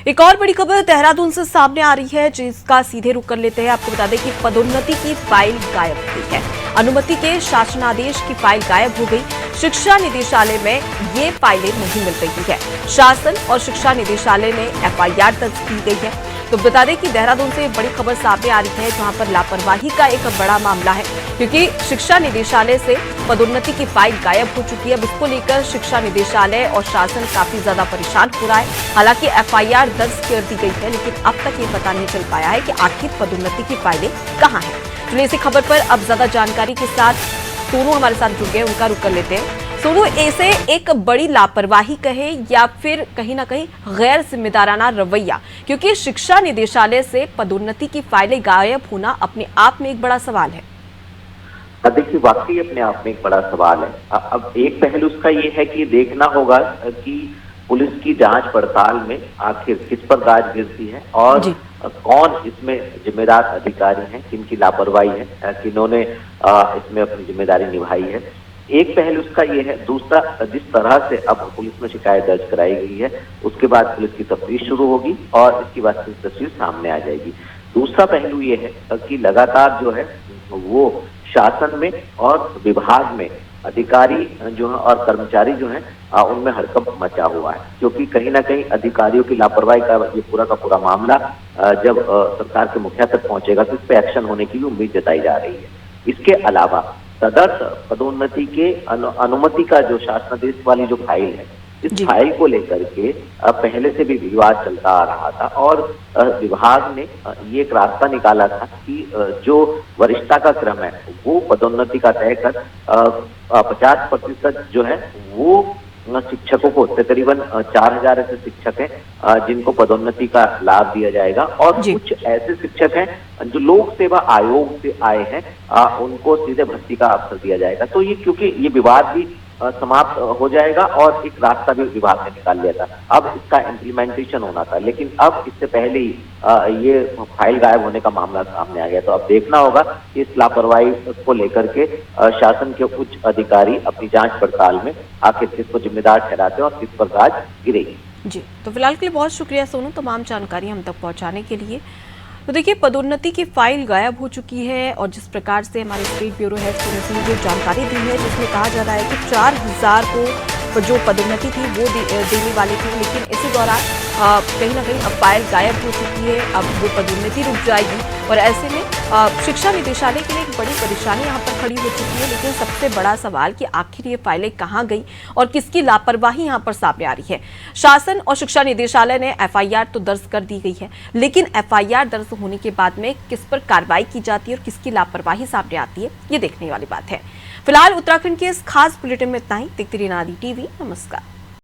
एक और बड़ी खबर देहरादून से सामने आ रही है, जिसका सीधे रुख कर लेते हैं। आपको बता दें कि पदोन्नति की फाइल गायब हो गई है। अनुमति के शासनादेश की फाइल गायब हो गई। शिक्षा निदेशालय में ये फाइलें नहीं मिल रही है। शासन और शिक्षा निदेशालय ने एफआईआर दर्ज की गई है। तो बता दें कि देहरादून से बड़ी खबर सामने आ रही है, जहां पर लापरवाही का एक बड़ा मामला है, क्योंकि शिक्षा निदेशालय से पदोन्नति की फाइल गायब हो चुकी है। अब इसको लेकर शिक्षा निदेशालय और शासन काफी ज्यादा परेशान हो रहा है। हालांकि एफआईआर दर्ज कर दी गई है, लेकिन अब तक ये पता नहीं चल पाया है कि आखिर पदोन्नति की फाइलें कहां हैं। चलिए इसी खबर पर अब ज्यादा जानकारी के साथ सोनू हमारे साथ जुड़ गए, उनका रुख कर लेते हैं। सोनू, ऐसे एक बड़ी लापरवाही कहे या फिर कहीं ना कहीं गैर जिम्मेदाराना रवैया, क्योंकि शिक्षा निदेशालय से पदोन्नति की फाइलें गायब होना अपने आप में एक बड़ा सवाल है। देखिए, वाकई अपने आप में एक बड़ा सवाल है। अब एक पहलू उसका ये है कि देखना होगा कि पुलिस की जांच पड़ताल में आखिर किस पर गाज गिरती है और कौन इसमें जिम्मेदार अधिकारी हैं, किनकी लापरवाही है, किन्होंने इसमें अपनी जिम्मेदारी निभाई है। एक पहलू उसका ये है। दूसरा, जिस तरह से अब पुलिस में शिकायत दर्ज कराई गई है, उसके बाद पुलिस की तफ्तीश शुरू होगी और इसकी वास्तविक तस्वीर सामने आ जाएगी। दूसरा पहलू ये है कि लगातार जो है वो शासन में और विभाग में अधिकारी जो है और कर्मचारी जो हैं उनमें हड़कंप मचा हुआ है, क्योंकि कहीं ना कहीं अधिकारियों की लापरवाही का ये पूरा का पूरा मामला जब सरकार के मुखिया तक पहुंचेगा तो इस पर एक्शन होने की उम्मीद जताई जा रही है। इसके अलावा तदर्थ पदोन्नति के अनुमति का जो शासनादेश वाली जो फाइल है, इस फाइल को लेकर के पहले से भी विवाद चलता आ रहा था और विभाग ने ये एक रास्ता निकाला था कि जो वरिष्ठता का क्रम है वो पदोन्नति का तय कर 50% जो है वो शिक्षकों को, तकरीबन 4000 ऐसे शिक्षक हैं जिनको पदोन्नति का लाभ दिया जाएगा और कुछ ऐसे शिक्षक हैं जो लोक सेवा आयोग से आए हैं, उनको सीधे भर्ती का अवसर दिया जाएगा। तो ये क्योंकि ये विवाद भी समाप्त हो जाएगा और एक रास्ता भी विभाग ने निकाल लिया था। अब इसका इम्प्लीमेंटेशन होना था, लेकिन अब इससे पहले ही ये फाइल गायब होने का मामला सामने आ गया। तो अब देखना होगा कि इस लापरवाही को लेकर के शासन के उच्च अधिकारी अपनी जांच पड़ताल में आखिर किसको जिम्मेदार ठहराते हैं और किस पर गाज गिरेगी। जी, तो फिलहाल के लिए बहुत शुक्रिया सोनू, तमाम जानकारी हम तक पहुँचाने के लिए। तो देखिए, पदोन्नति की फाइल गायब हो चुकी है और जिस प्रकार से हमारे स्टेट ब्यूरो हेड ने जो जानकारी दी है, जिसमें कहा जा रहा है कि 4000 को जो पदोन्नति थी वो देने वाली थी, लेकिन इसी दौरान कहीं ना कहीं अब फाइल गायब हो चुकी है। अब वो पदोन्नति रुक जाएगी और ऐसे में शिक्षा निदेशालय के लिए एक बड़ी परेशानी यहाँ पर खड़ी हो चुकी है। लेकिन सबसे बड़ा सवाल कि आखिर ये फाइलें कहाँ गई और किसकी लापरवाही यहाँ पर सामने आ रही है। शासन और शिक्षा निदेशालय ने एफआईआर तो दर्ज कर दी गई है, लेकिन एफआईआर दर्ज होने के बाद में किस पर कार्रवाई की जाती है और किसकी लापरवाही सामने आती है, ये देखने वाली बात है। फिलहाल उत्तराखंड के इस खास बुलेटिन में इतना ही। देखते रहिए आदि टीवी। नमस्कार।